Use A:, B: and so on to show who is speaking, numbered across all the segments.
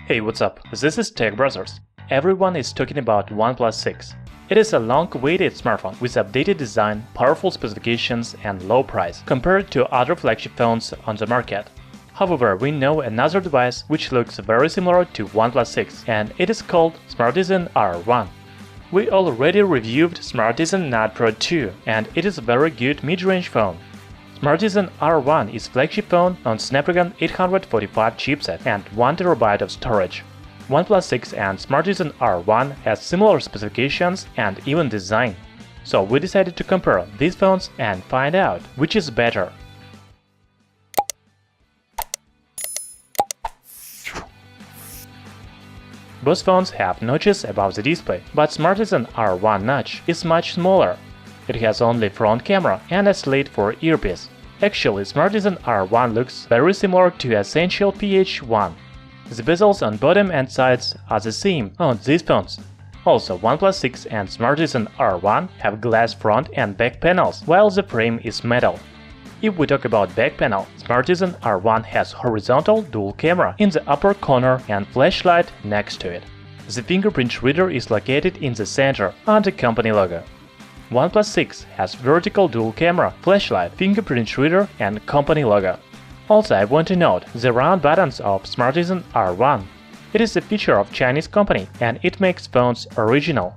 A: Hey, what's up? This is Tech Brothers. Everyone is talking about OnePlus 6. It is a long-awaited smartphone with updated design, powerful specifications, and low price compared to other flagship phones on the market. However, we know another device which looks very similar to OnePlus 6, and it is called Smartisan R1. We already reviewed Smartisan Nord Pro 2, and it is a very good mid-range phone. Smartisan R1 is flagship phone on Snapdragon 845 chipset and 1TB of storage. OnePlus 6 and Smartisan R1 has similar specifications and even design. So we decided to compare these phones and find out which is better. Both phones have notches above the display, but Smartisan R1 notch is much smaller. It has only front camera and a slit for earpiece. Actually, Smartisan R1 looks very similar to Essential PH1. The bezels on bottom and sides are the same on these phones. Also, OnePlus 6 and Smartisan R1 have glass front and back panels, while the frame is metal. If we talk about back panel, Smartisan R1 has horizontal dual camera in the upper corner and flashlight next to it. The fingerprint reader is located in the center under company logo. OnePlus 6 has vertical dual camera, flashlight, fingerprint reader, and company logo. Also, I want to note the round buttons of Smartisan R1. It is a feature of Chinese company and it makes phones original.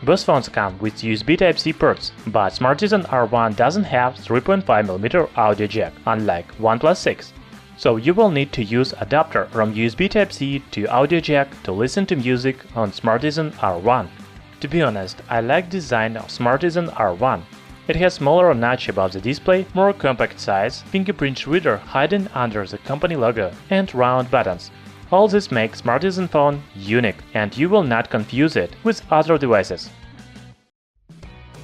A: Both phones come with USB Type-C ports, but Smartisan R1 doesn't have 3.5mm audio jack, unlike OnePlus 6. So you will need to use adapter from USB Type-C to audio jack to listen to music on Smartisan R1. To be honest, I like design of Smartisan R1. It has smaller notch above the display, more compact size, fingerprint reader hidden under the company logo, and round buttons. All this makes Smartisan phone unique, and you will not confuse it with other devices.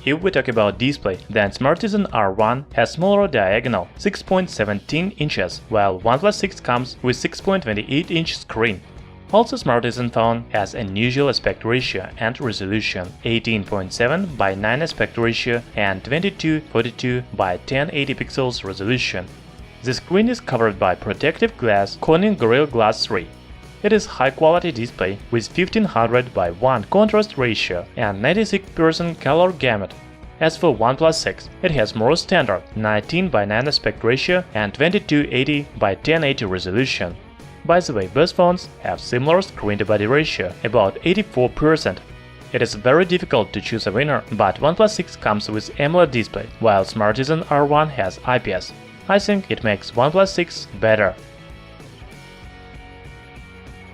A: If we talk about display, then Smartisan R1 has smaller diagonal 6.17 inches, while OnePlus 6 comes with 6.28-inch screen. Also, Smartisan phone has unusual aspect ratio and resolution 18.7 by 9 aspect ratio and 2242 by 1080 pixels resolution. The screen is covered by protective glass Corning Gorilla Glass 3. It is high-quality display with 1500 by 1 contrast ratio and 96% color gamut. As for OnePlus 6, it has more standard 19 by 9 aspect ratio and 2280 by 1080 resolution. By the way, both phones have similar screen-to-body ratio, about 84%. It is very difficult to choose a winner, but OnePlus 6 comes with AMOLED display, while Smartisan R1 has IPS. I think it makes OnePlus 6 better.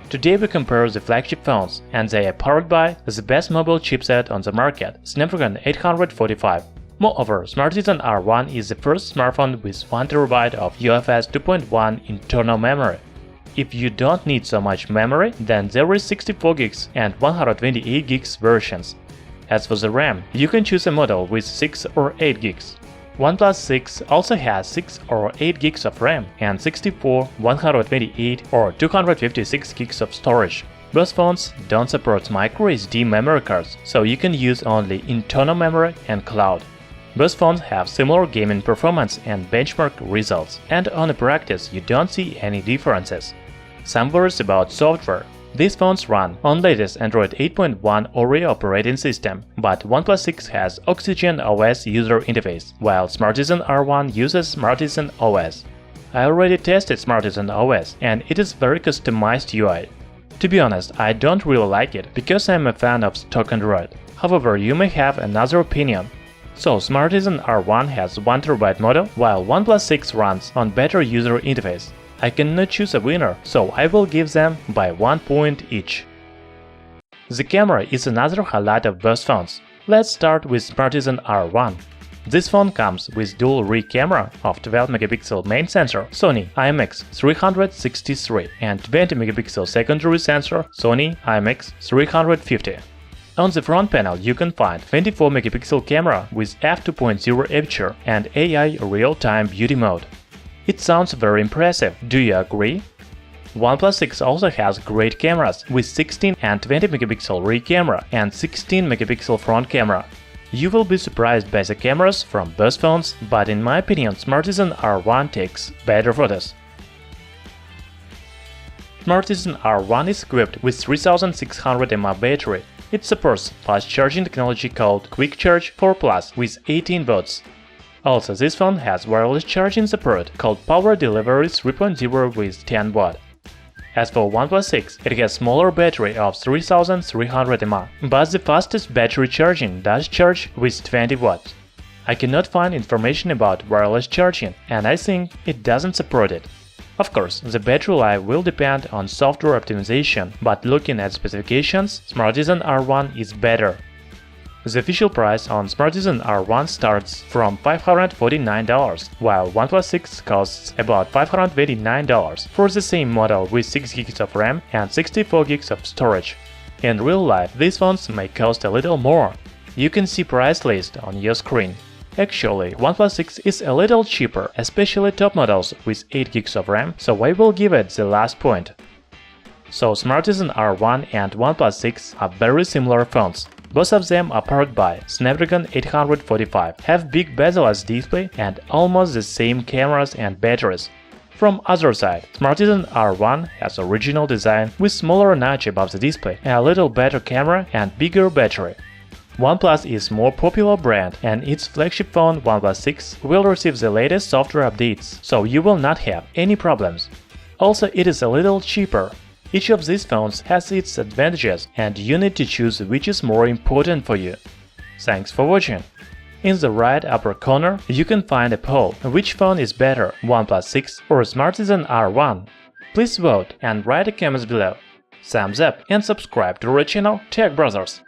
A: Today we compare the flagship phones, and they are powered by the best mobile chipset on the market, Snapdragon 845. Moreover, Smartisan R1 is the first smartphone with 1TB of UFS 2.1 internal memory. If you don't need so much memory, then there is 64GB and 128GB versions. As for the RAM, you can choose a model with 6 or 8GB. OnePlus 6 also has 6 or 8GB of RAM and 64, 128 or 256GB of storage. Both phones don't support microSD memory cards, so you can use only internal memory and cloud. Both phones have similar gaming performance and benchmark results, and on the practice you don't see any differences. Some words about software. These phones run on latest Android 8.1 Oreo operating system, but OnePlus 6 has Oxygen OS user interface, while Smartisan R1 uses Smartisan OS. I already tested Smartisan OS, and it is very customized UI. To be honest, I don't really like it, because I'm a fan of stock Android. However, you may have another opinion. So, Smartisan R1 has 1TB model, while OnePlus 6 runs on better user interface. I cannot choose a winner, so I will give them by 1 point each. The camera is another highlight of both phones. Let's start with Smartisan R1. This phone comes with dual rear camera of 12MP main sensor Sony IMX363 and 20MP secondary sensor Sony IMX350. On the front panel you can find 24MP camera with f2.0 aperture and AI real-time beauty mode. It sounds very impressive, do you agree? OnePlus 6 also has great cameras with 16 and 20MP rear camera and 16MP front camera. You will be surprised by the cameras from both phones, but in my opinion Smartisan R1 takes better photos. Smartisan R1 is equipped with 3600 mAh battery. It supports fast charging technology called Quick Charge 4+ with 18 volts. Also, this phone has wireless charging support called Power Delivery 3.0 with 10 watt. As for OnePlus 6, it has smaller battery of 3300 mAh, but the fastest battery charging does charge with 20 watts. I cannot find information about wireless charging, and I think it doesn't support it. Of course, the battery life will depend on software optimization, but looking at specifications, Smartisan R1 is better. The official price on Smartisan R1 starts from $549, while OnePlus 6 costs about $589 for the same model with 6GB of RAM and 64GB of storage. In real life, these phones may cost a little more. You can see price list on your screen. Actually, OnePlus 6 is a little cheaper, especially top models with 8GB of RAM, so I will give it the last point. So Smartisan R1 and OnePlus 6 are very similar phones. Both of them are powered by Snapdragon 845, have big bezel-less display and almost the same cameras and batteries. From other side, Smartisan R1 has original design with smaller notch above the display, a little better camera and bigger battery. OnePlus is more popular brand, and its flagship phone OnePlus 6 will receive the latest software updates, so you will not have any problems. Also, it is a little cheaper. Each of these phones has its advantages, and you need to choose which is more important for you. Thanks for watching. In the right upper corner, you can find a poll which phone is better, OnePlus 6 or Smartisan R1. Please vote and write a comment below. Thumbs up and subscribe to our channel Tech Brothers.